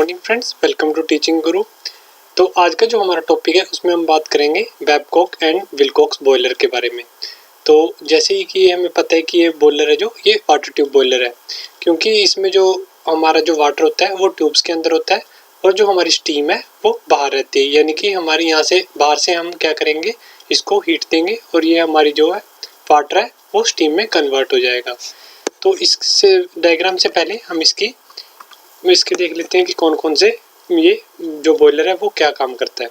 Morning friends, welcome to teaching guru. तो आज का जो हमारा टॉपिक है उसमें हम बात करेंगे babcock एंड wilcox बॉयलर के बारे में। तो जैसे ही कि हमें पता है कि ये बॉयलर है, जो ये वाटर ट्यूब बॉयलर है, क्योंकि इसमें जो हमारा जो वाटर होता है वो ट्यूब्स के अंदर होता है और जो हमारी स्टीम है वो बाहर रहती है। यानी कि हमारे यहाँ से बाहर से हम क्या करेंगे, इसको हीट देंगे और ये हमारी जो है वाटर है वो स्टीम में कन्वर्ट हो जाएगा। तो इससे डायग्राम से पहले हम इसके देख लेते हैं कि कौन कौन से ये जो बॉयलर है वो क्या काम करता है।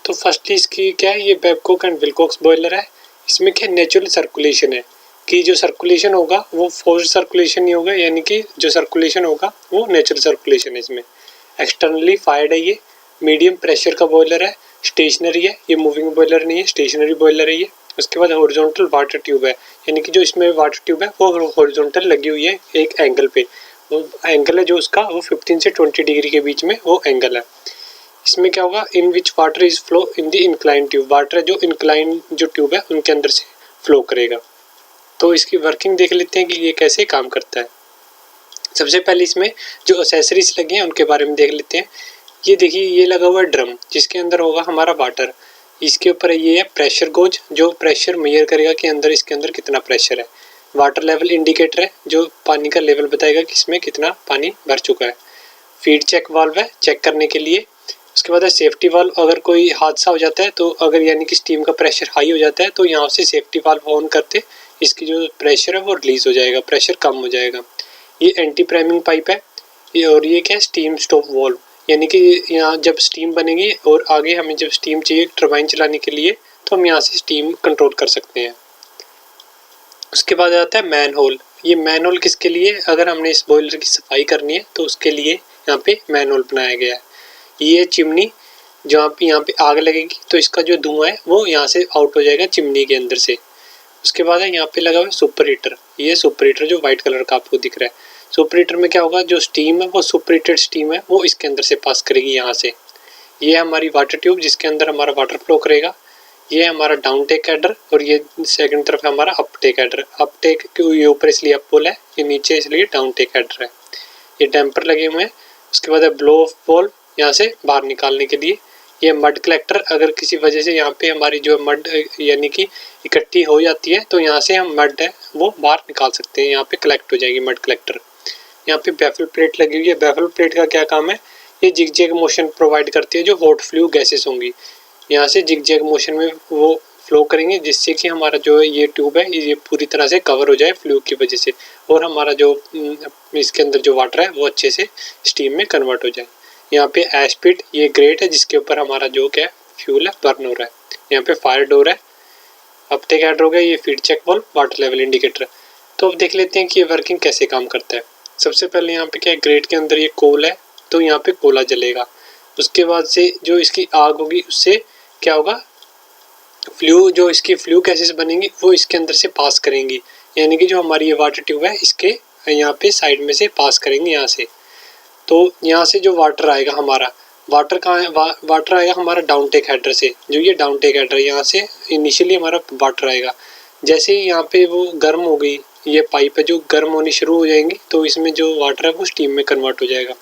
तो फर्स्टली इसकी क्या है, ये babcock एंड wilcox बॉयलर है। इसमें क्या नेचुरल सर्कुलेशन है कि जो सर्कुलेशन होगा वो फोर्स सर्कुलेशन नहीं होगा, यानी कि जो सर्कुलेशन होगा वो नेचुरल सर्कुलेशन है। इसमें एक्सटर्नली फायर्ड है, ये मीडियम प्रेशर का बॉयलर है, स्टेशनरी है, ये मूविंग बॉयलर नहीं है, स्टेशनरी बॉयलर है ये। उसके बाद हॉरिजॉन्टल वाटर ट्यूब है, यानी कि जो इसमें वाटर ट्यूब है वो हॉरिजॉन्टल लगी हुई है एक एंगल पे। वो एंगल है जो उसका वो 15 से 20 डिग्री के बीच में वो एंगल है। इसमें क्या होगा, in which water is flow in the incline tube, water जो इंक्लाइन जो ट्यूब है उनके अंदर से फ्लो करेगा। तो इसकी वर्किंग देख लेते हैं कि ये कैसे काम करता है। सबसे पहले इसमें जो एक्सेसरीज लगे हैं उनके बारे में देख लेते हैं। ये देखिए, ये लगा हुआ है ड्रम जिसके अंदर होगा हमारा वाटर। इसके ऊपर ये है प्रेशर गोज, जो प्रेशर मेजर करेगा कि अंदर इसके अंदर कितना प्रेशर है। वाटर लेवल इंडिकेटर है जो पानी का लेवल बताएगा कि इसमें कितना पानी भर चुका है। फीड चेक वाल्व है चेक करने के लिए। उसके बाद है सेफ्टी वाल्व, अगर कोई हादसा हो जाता है तो अगर यानी कि स्टीम का प्रेशर हाई हो जाता है तो यहाँ से सेफ्टी वाल्व ऑन करते इसकी जो प्रेशर है वो रिलीज हो जाएगा, प्रेशर कम हो जाएगा। ये एंटी प्राइमिंग पाइप है और ये क्या है, स्टीम स्टॉप वाल्व, यानी कि यहाँ जब स्टीम बनेगी और आगे हमें जब स्टीम चाहिए टरबाइन चलाने के लिए तो हम यहाँ से स्टीम कंट्रोल कर सकते हैं। उसके बाद आता है मैन होल। ये मैन होल किसके लिए, अगर हमने इस बॉयलर की सफाई करनी है तो उसके लिए यहाँ पे मैन होल बनाया गया है। ये चिमनी, जहाँ पे यहाँ पे आग लगेगी तो इसका जो धुआं है वो यहाँ से आउट हो जाएगा चिमनी के अंदर से। उसके बाद है यहाँ पे लगा हुआ है सुपर हीटर। ये सुपर हीटर जो व्हाइट कलर का आपको दिख रहा है, सुपर हीटर में क्या होगा, जो स्टीम है वो सुपर हीटेड स्टीम है वो इसके अंदर से पास करेगी यहाँ से। ये हमारी वाटर ट्यूब जिसके अंदर हमारा वाटर फ्लो करेगा। ये हमारा डाउन टेक हेडर और ये सेकंड तरफ है हमारा uptake header. Uptake ये ऊपर इसलिए अप पोल है, ये नीचे इसलिए डाउन टेक हेडर है। ये डैम्पर लगे हुए हैं। उसके बाद है ब्लो ऑफ वॉल्व, यहाँ से बाहर निकालने के लिए। ये मड कलेक्टर, अगर किसी वजह से यहाँ पे हमारी जो मड यानी कि इकट्ठी हो जाती है तो यहाँ से हम मड है वो बाहर निकाल सकते हैं, यहाँ पे कलेक्ट हो जाएगी मड कलेक्टर। यहाँ पे बैफल प्लेट लगी हुई है। बैफल प्लेट का क्या काम है, ये जिगजैग मोशन प्रोवाइड करती है जो हॉट फ्लू गैसेस होंगी यहाँ से जिगजैग मोशन में वो फ्लो करेंगे, जिससे कि हमारा जो ये ट्यूब है ये पूरी तरह से कवर हो जाए फ्लू की वजह से और हमारा जो इसके अंदर जो वाटर है वो अच्छे से स्टीम में कन्वर्ट हो जाए। यहाँ पे एश पिट, ये ग्रेट है जिसके ऊपर हमारा जो क्या फ्यूल है बर्न हो रहा है। यहाँ पे फायर डोर है। अपटेक हेडर हो गया। ये feed check valve, water level indicator. तो अब देख लेते हैं कि ये वर्किंग कैसे काम करता है। सबसे पहले यहाँ पे क्या है, ग्रेट के अंदर ये कोल है तो यहाँ पे कोला जलेगा। उसके बाद से जो इसकी आग होगी उससे क्या होगा, फ्लू जो इसकी फ्लू गैसेस बनेंगी वो इसके अंदर से पास करेंगी, यानी कि जो हमारी ये वाटर ट्यूब है इसके यहाँ पे साइड में से पास करेंगे यहाँ से। तो यहाँ से जो वाटर आएगा हमारा, वाटर कहाँ है, वाटर आएगा हमारा डाउन टेक हेडर से। जो ये डाउन टेक हेडर यहाँ से इनिशियली हमारा वाटर आएगा। जैसे ही यहाँ पे वो गर्म हो गई, ये पाइप है जो गर्म होनी शुरू हो जाएंगी तो इसमें जो वाटर है वो स्टीम में कन्वर्ट हो जाएगा।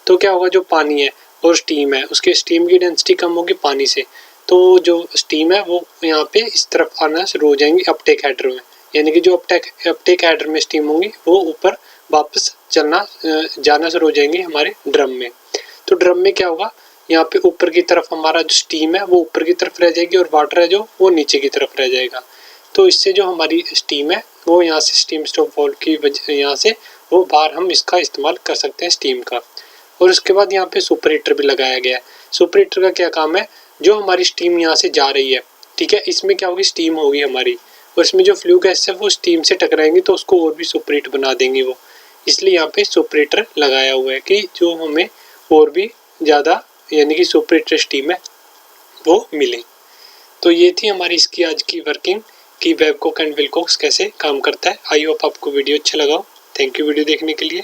तो क्या होगा, जो पानी है और स्टीम है उसके स्टीम की डेंसिटी कम होगी पानी से, तो जो स्टीम है वो यहाँ पे इस तरफ आना शुरू हो जाएंगी अपटेक हेडर में, यानी कि जो अपटेक हेडर में स्टीम होंगी वो ऊपर वापस जाना शुरू हो जाएंगी हमारे ड्रम में। तो ड्रम में क्या होगा, यहाँ पे ऊपर की तरफ हमारा जो स्टीम है वो ऊपर की तरफ रह जाएगी और वाटर है जो वो नीचे की तरफ रह जाएगा। तो इससे जो हमारी स्टीम है वो यहाँ से स्टीम स्टॉप वाल्व की वजह यहाँ से वो बाहर हम इसका इस्तेमाल कर सकते हैं स्टीम का। और उसके बाद यहाँ पे सुपर हीटर भी लगाया गया है। सुपर हीटर का क्या काम है, जो हमारी स्टीम यहाँ से जा रही है, ठीक है, इसमें क्या होगी, स्टीम होगी हमारी और इसमें जो फ्लू गैस है वो स्टीम से टकराएंगी तो उसको और भी सुपर हीट बना देंगी वो। इसलिए यहाँ पे सुपर हीटर लगाया हुआ है कि जो हमें और भी ज़्यादा यानी कि सुपर हीटर स्टीम है वो मिले। तो ये थी हमारी इसकी आज की वर्किंग कि babcock एंड wilcox कैसे काम करता है। आई होप आपको वीडियो अच्छा लगा हो। थैंक यू वीडियो देखने के लिए।